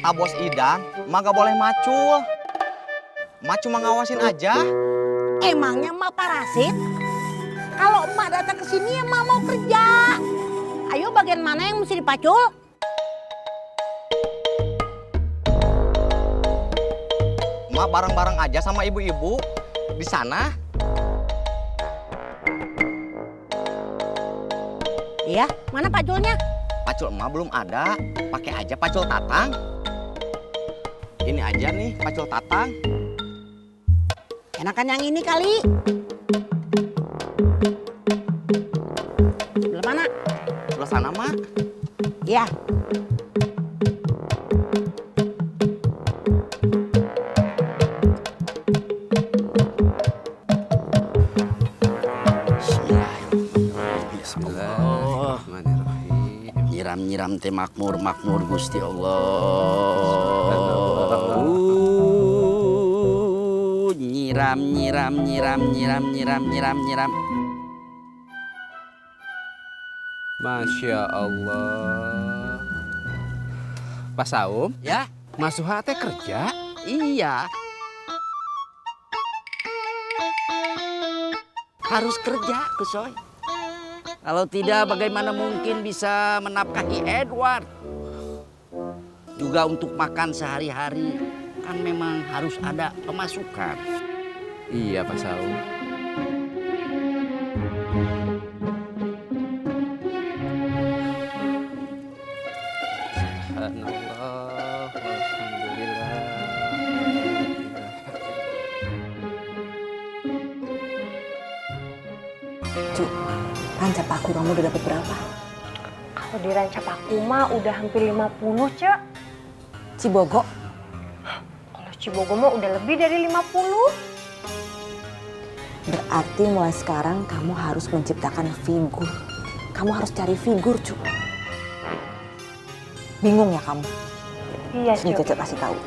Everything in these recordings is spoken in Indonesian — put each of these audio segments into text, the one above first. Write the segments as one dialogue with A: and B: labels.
A: Kata bos Idan, emak gak boleh macul. Emak cuma ngawasin aja.
B: Emangnya emak parasit? Kalau emak datang ke sini emak mau kerja. Ayo bagian mana yang mesti dipacul?
A: Emak bareng-bareng aja sama ibu-ibu di sana.
B: Iya, mana paculnya?
A: Pacul emak belum ada, pakai aja pacul tatang. Ini aja nih pacul tatang.
B: Enakan yang ini kali. Sebelah mana?
A: Sebelah sana, Mak.
B: Iya.
C: Bismillahirrahmanirrahim. Nyiram-nyiram teh makmur Gusti Allah. Nyiram.
D: Masya Allah. Pak Saum,
C: Ya,
D: Mas Suha teh kerja?
C: iya. Harus kerja, Kusoy. Kalau tidak, bagaimana mungkin bisa menafkahi Edward? Juga untuk makan sehari-hari, kan memang harus ada pemasukan.
D: Iya Pak Saum. Subhanallah, walhamdulillah.
E: Cu, rancap aku kamu udah dapat berapa?
F: Kalau di rancap aku mah udah hampir 50, Cek.
E: Cibogo?
F: Kalau Cibogo mah udah lebih dari 50.
E: Berarti mulai sekarang kamu harus menciptakan figur. Kamu harus cari figur, Cu. Bingung ya kamu?
F: Iya,
E: Sini
F: Cek.
E: Cece kasih tahu.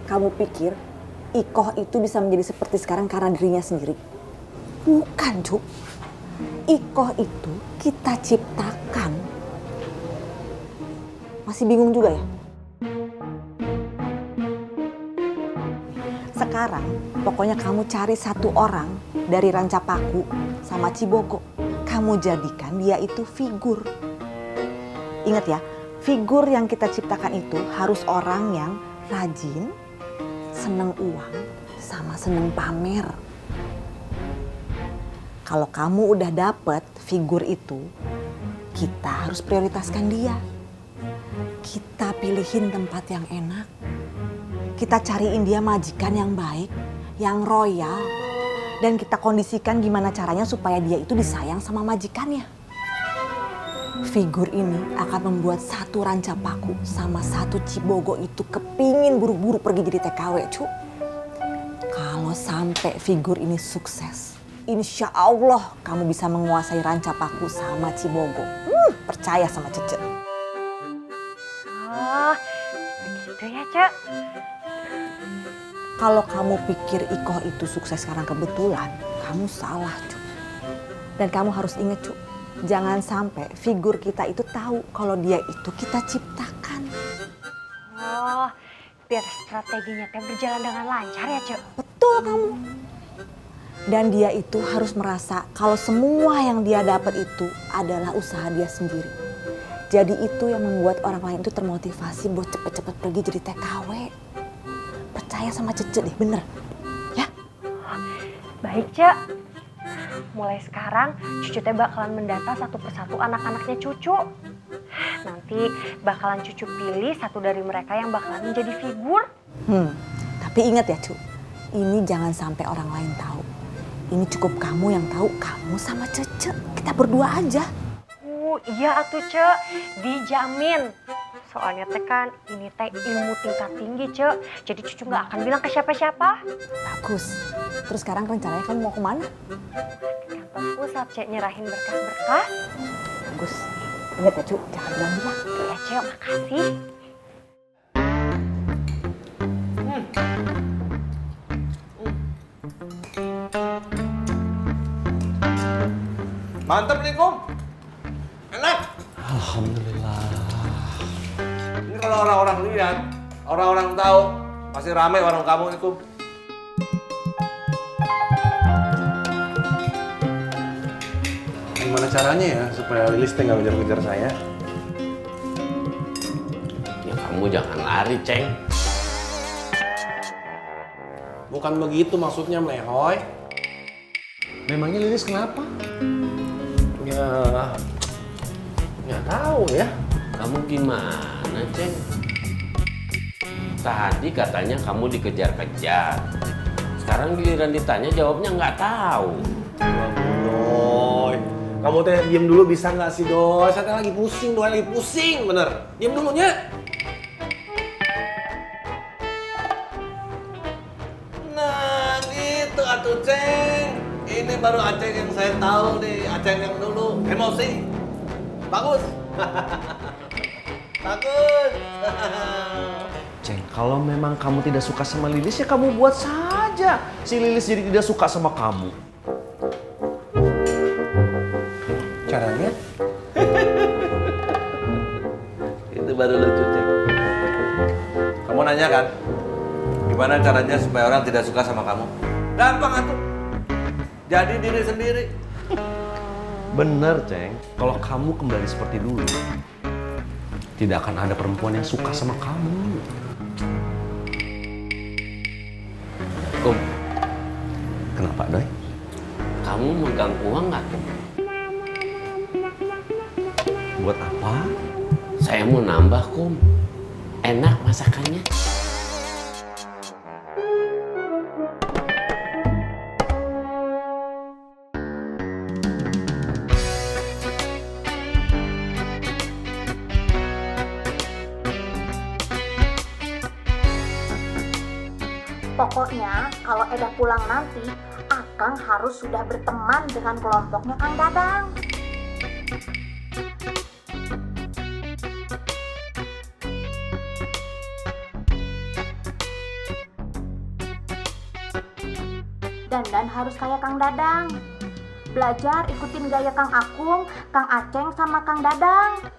E: Kamu pikir Ikoh itu bisa menjadi seperti sekarang karena dirinya sendiri? Bukan, Cu. Ikoh itu kita ciptakan. Masih bingung juga ya? Sekarang, pokoknya kamu cari satu orang dari Rancapaku sama Cibogo. Kamu jadikan dia itu figur. Ingat ya, figur yang kita ciptakan itu harus orang yang rajin, seneng uang, sama seneng pamer. Kalau kamu udah dapet figur itu, kita harus prioritaskan dia. Kita pilihin tempat yang enak. Kita cariin dia majikan yang baik, yang royal. Dan kita kondisikan gimana caranya supaya dia itu disayang sama majikannya. Figur ini akan membuat satu Rancapaku sama satu Cibogo itu kepingin buru-buru pergi jadi TKW, cu. Kalau sampai figur ini sukses, insya Allah kamu bisa menguasai Rancapaku sama Cibogo. Percaya sama Cece.
F: Oh, begitu ya, Cek.
E: Kalau kamu pikir Ikoh itu sukses karena kebetulan, kamu salah, cu. Dan kamu harus ingat, cu. Jangan sampai figur kita itu tahu kalau dia itu kita ciptakan.
F: Oh, biar strateginya teh berjalan dengan lancar ya, Cek.
E: Betul kamu. Dan dia itu harus merasa kalau semua yang dia dapat itu adalah usaha dia sendiri. Jadi itu yang membuat orang lain itu termotivasi buat cepet-cepet pergi jadi TKW. Percaya sama Cece deh, bener. Ya?
F: Baik, Cek. Mulai sekarang Cucu teh bakalan mendata satu persatu anak-anaknya Cucu. Nanti bakalan Cucu pilih satu dari mereka yang bakalan menjadi figur.
E: Tapi ingat ya, Cu. Ini jangan sampai orang lain tahu. Ini cukup kamu yang tahu, kamu sama Cece. Kita berdua aja.
F: Iya atuh, Cek. Dijamin. Soalnya teh kan ini teh ilmu tingkat tinggi, Cek. Jadi Cucu nggak akan bilang ke siapa-siapa.
E: Bagus. Terus sekarang rencananya kamu mau kemana?
F: Kantor pusat, Cek, nyerahin berkas-berkas.
E: Bagus. Ingat ya, Cu. Jangan bilang-bilang.
F: Ya, Cek, makasih.
G: Mantap nih, Kum. Enak.
D: Alhamdulillah.
G: Ini kalau orang-orang lihat, orang-orang tahu, pasti ramai warung kamu itu. Gimana caranya ya supaya Lilis teh nggak ngejar-ngejar saya?
H: Ya kamu jangan lari, Ceng.
G: Bukan begitu maksudnya, Melehoy. Memangnya Lilis kenapa?
H: Ya, nggak tahu ya. Kamu gimana, Ceng? Tadi katanya kamu dikejar-kejar. Sekarang giliran ditanya jawabnya nggak tahu.
G: Doi, kamu teh diem dulu bisa nggak sih, Doi? Saya teh lagi pusing, Doi, lagi pusing, bener. Diem dulu, nya. Nah, gitu atuh, Ceng. Ini baru Aceng yang saya tahu nih, Aceng yang dulu emosi. Bagus. Bagus.
I: Ceng, kalau memang kamu tidak suka sama Lilis, ya kamu buat saja si Lilis jadi tidak suka sama kamu.
G: Caranya?
H: Itu baru lucu, Ceng.
G: Kamu nanya kan, gimana caranya supaya orang tidak suka sama kamu? Gampang atuh. Jadi diri sendiri.
I: Bener, Ceng. Kalau kamu kembali seperti dulu, tidak akan ada perempuan yang suka sama kamu.
H: Kum,
I: Kenapa, Doi?
H: kamu megang uang nggak, Kum?
I: Buat apa?
H: Saya mau nambah, Kum. Enak masakannya.
J: Pokoknya kalau Eda pulang nanti, Akang harus sudah berteman dengan kelompoknya Kang Dadang. Dandan harus kayak Kang Dadang. Belajar ikutin gaya Kang Akung, Kang Aceng, sama Kang Dadang.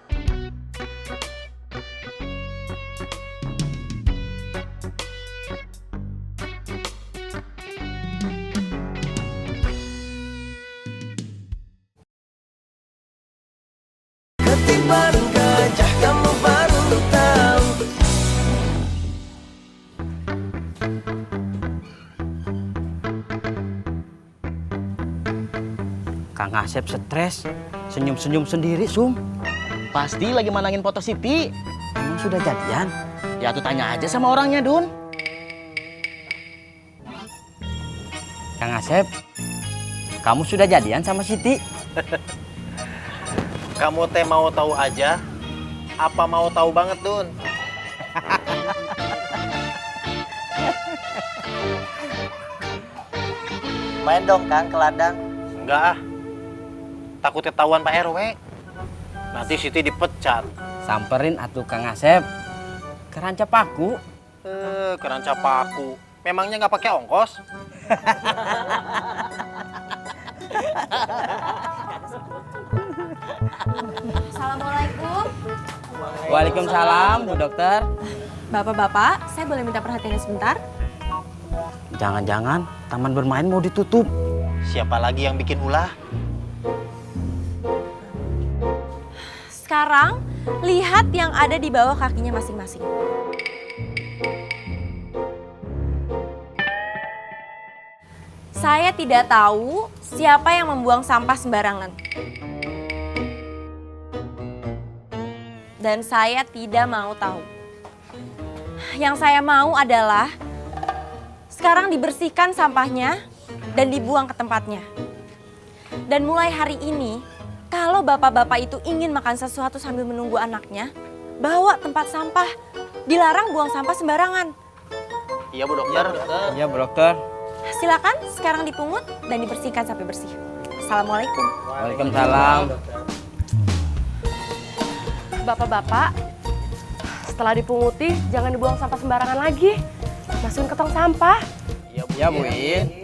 C: Kang Asep stres, senyum-senyum sendiri, Sum.
A: Pasti lagi manangin foto Siti.
C: Emang sudah jadian?
A: Ya tuh tanya aja sama orangnya, Dun.
C: Kang Asep, kamu sudah jadian sama Siti?
K: Kamu teh mau tahu aja? Apa mau tahu banget, Dun? Main dong, Kang, ke ladang. Enggak ah. Takut ketahuan Pak RW. Nanti Siti dipecat.
C: Samperin atuh Kang Asep. Keranca paku.
K: Keranca paku. Memangnya nggak pakai ongkos?
F: Assalamualaikum.
C: Waalaikumsalam, Bu Dokter.
F: Bapak-bapak, saya boleh minta perhatiannya sebentar?
C: Jangan-jangan taman bermain mau ditutup.
K: Siapa lagi yang bikin ulah?
F: Sekarang, lihat yang ada di bawah kakinya masing-masing. Saya tidak tahu siapa yang membuang sampah sembarangan. Dan saya tidak mau tahu. Yang saya mau adalah sekarang dibersihkan sampahnya dan dibuang ke tempatnya. Dan mulai hari ini, kalau bapak-bapak itu ingin makan sesuatu sambil menunggu anaknya, bawa tempat sampah. Dilarang buang sampah sembarangan.
K: Iya, Bu Dokter.
C: Iya, Bu Dokter.
F: Silakan sekarang dipungut dan dibersihkan sampai bersih. Assalamualaikum.
C: Waalaikumsalam.
L: Bapak-bapak, setelah dipunguti jangan dibuang sampah sembarangan lagi. Masukin ke tong sampah.
C: Ya, Bu In.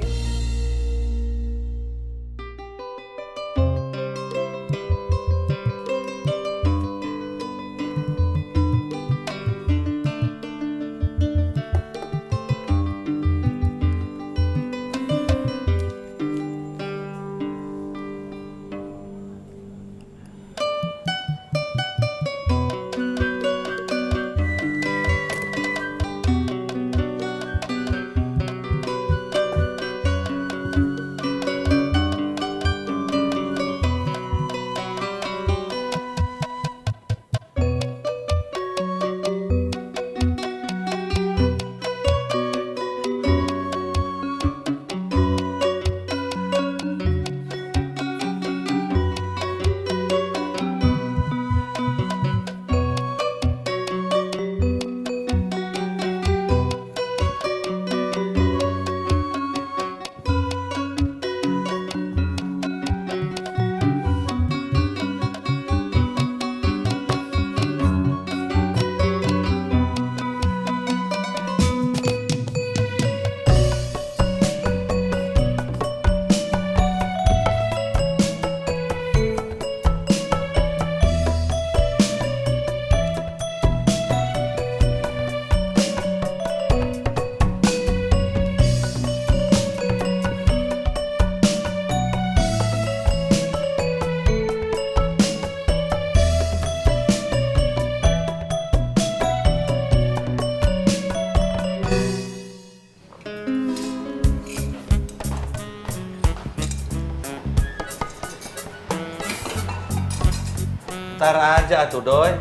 G: Ntar aja tuh Doi.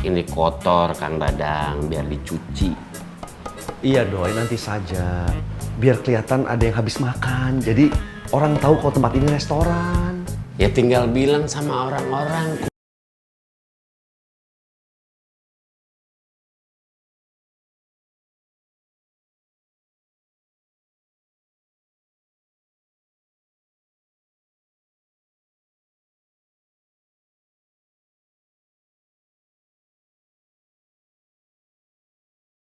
H: Ini kotor Kang Dadang, biar dicuci.
I: Iya Doi, nanti saja. Biar kelihatan ada yang habis makan. Jadi orang tahu kalau tempat ini restoran.
H: Ya tinggal bilang sama orang-orang